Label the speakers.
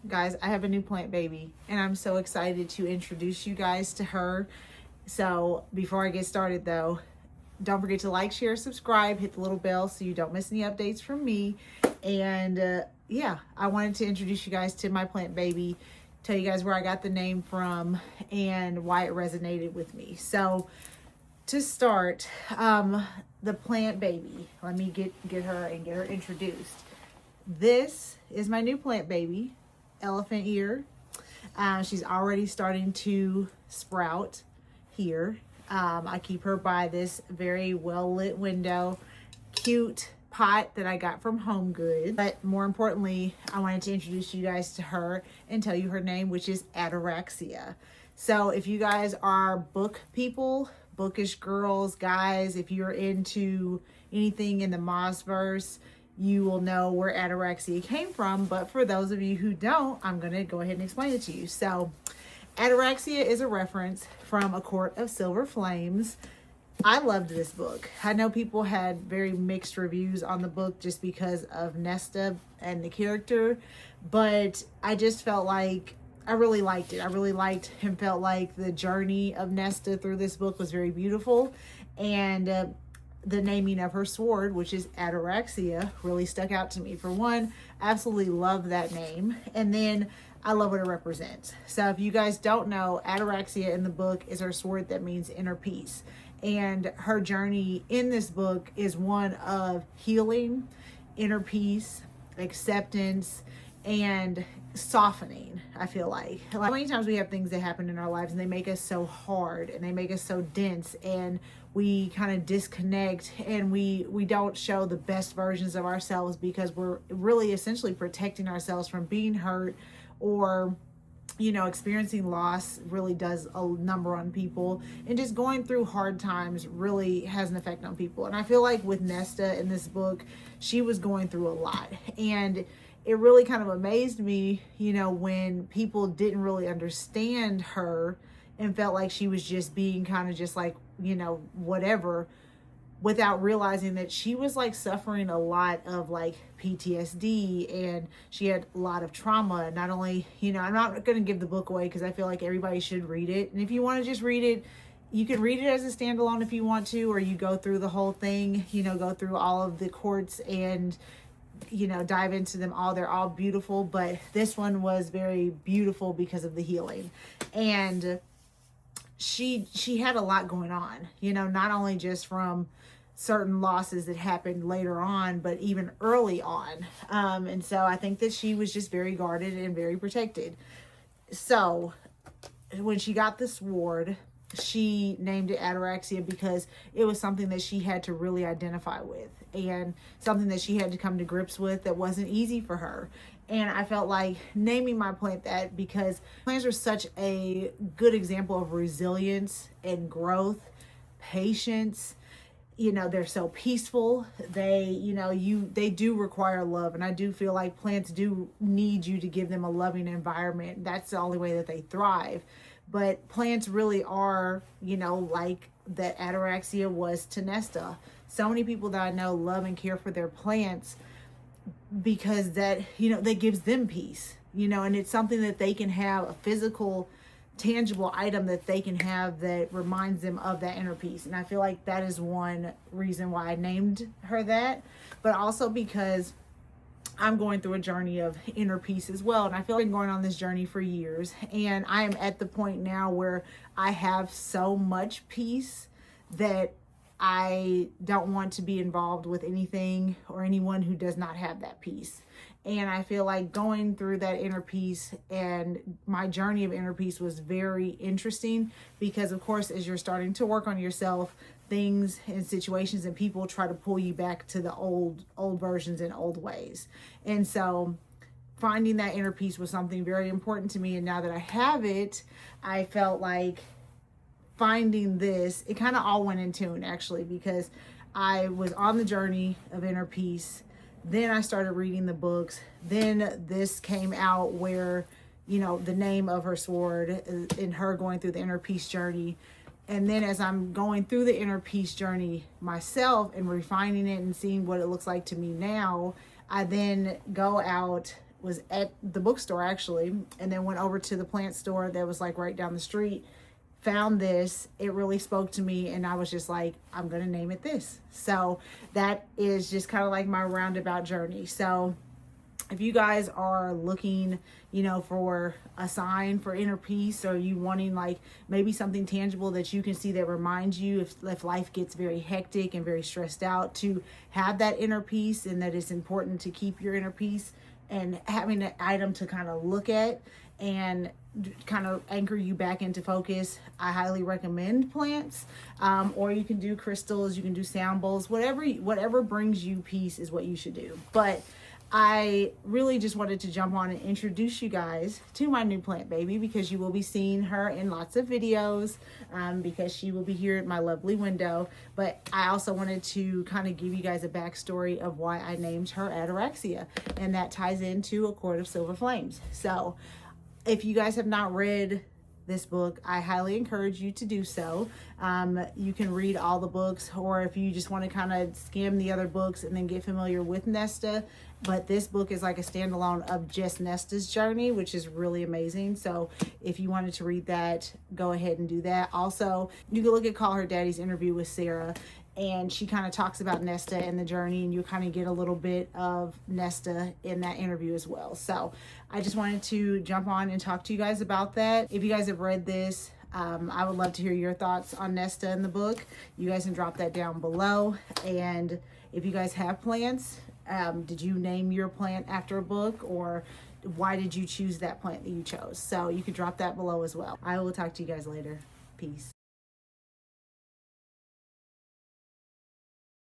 Speaker 1: Guys, I have a new plant baby and I'm so excited to introduce you guys to her. So before I get started though, don't forget to like, share, subscribe, hit the little bell so you don't miss any updates from me. And yeah, I wanted to introduce you guys to my plant baby, tell you guys where I got the name from and why it resonated with me. So to start, the plant baby, let me get her and get her introduced. This is my new plant baby, elephant ear. She's already starting to sprout here. I keep her by this very well lit window, cute pot that I got from Home Goods. But more importantly, I wanted to introduce you guys to her and tell you her name, which is Ataraxia. So if you guys are book people, bookish girls, guys, if you're into anything in the Mossverse, you will know where Ataraxia came from. But for those of you who don't, I'm going to go ahead and explain it to you. So Ataraxia is a reference from A Court of Silver Flames. I loved this book. I know people had very mixed reviews on the book just because of Nesta and the character, but I just felt like I really liked it. I really liked and felt like the journey of Nesta through this book was very beautiful. And the naming of her sword, which is Ataraxia, really stuck out to me. For one, I absolutely love that name. And then I love what it represents. So if you guys don't know, Ataraxia in the book is her sword that means inner peace. And her journey in this book is one of healing, inner peace, acceptance, and softening. I feel like how many times we have things that happen in our lives and they make us so hard and they make us so dense, and we kind of disconnect and we don't show the best versions of ourselves because we're really essentially protecting ourselves from being hurt, or experiencing loss really does a number on people, and just going through hard times really has an effect on people. And I feel like with Nesta in this book, she was going through a lot, and it really kind of amazed me, when people didn't really understand her and felt like she was just being kind of just like, whatever, without realizing that she was like suffering a lot of like PTSD, and she had a lot of trauma. Not only, I'm not going to give the book away because I feel like everybody should read it. And if you want to just read it, you can read it as a standalone if you want to, or you go through the whole thing, go through all of the courts and dive into them all. They're all beautiful, but this one was very beautiful because of the healing. And she had a lot going on, not only just from certain losses that happened later on, but even early on. And so I think that she was just very guarded and very protected. So when she got the sword, she named it Ataraxia because it was something that she had to really identify with, and something that she had to come to grips with that wasn't easy for her. And I felt like naming my plant that because plants are such a good example of resilience and growth, patience. They're so peaceful. They do require love. And I do feel like plants do need you to give them a loving environment. That's the only way that they thrive. But plants really are, like that Ataraxia was to Nesta. So many people that I know love and care for their plants because that, that gives them peace, and it's something that they can have, a physical, tangible item that they can have that reminds them of that inner peace. And I feel like that is one reason why I named her that, but also because I'm going through a journey of inner peace as well. And I feel like I've been going on this journey for years, and I am at the point now where I have so much peace that I don't want to be involved with anything or anyone who does not have that peace. And I feel like going through that inner peace and my journey of inner peace was very interesting because, of course, as you're starting to work on yourself, things and situations and people try to pull you back to the old versions and old ways. And so finding that inner peace was something very important to me. And now that I have it, I felt like finding this, it kind of all went in tune actually, because I was on the journey of inner peace. Then I started reading the books. Then this came out where, the name of her sword and her going through the inner peace journey. And then as I'm going through the inner peace journey myself and refining it and seeing what it looks like to me now, I then go out was at the bookstore actually, and then went over to the plant store that was like right down the street, found this. It really spoke to me, and I was just like, I'm gonna name it this. So that is just kind of like my roundabout journey. So if you guys are looking, you know, for a sign for inner peace, or you wanting like maybe something tangible that you can see that reminds you if life gets very hectic and very stressed out, to have that inner peace, and that it's important to keep your inner peace, and having an item to kind of look at and kind of anchor you back into focus, I highly recommend plants. Or you can do crystals, you can do sound bowls, whatever brings you peace is what you should do. But I really just wanted to jump on and introduce you guys to my new plant baby, because you will be seeing her in lots of videos, because she will be here at my lovely window. But I also wanted to kind of give you guys a backstory of why I named her Ataraxia, and that ties into A Court of Silver Flames. So if you guys have not read this book, I highly encourage you to do so. You can read all the books, or if you just want to kind of skim the other books and then get familiar with Nesta. But this book is like a standalone of just Nesta's journey, which is really amazing. So if you wanted to read that, go ahead and do that. Also, you can look at Call Her Daddy's interview with Sarah, and she kind of talks about Nesta and the journey, and you kind of get a little bit of Nesta in that interview as well. So I just wanted to jump on and talk to you guys about that. If you guys have read this, I would love to hear your thoughts on Nesta in the book. You guys can drop that down below. And if you guys have plants, did you name your plant after a book, or why did you choose that plant that you chose? So you could drop that below as well. I will talk to you guys later. Peace.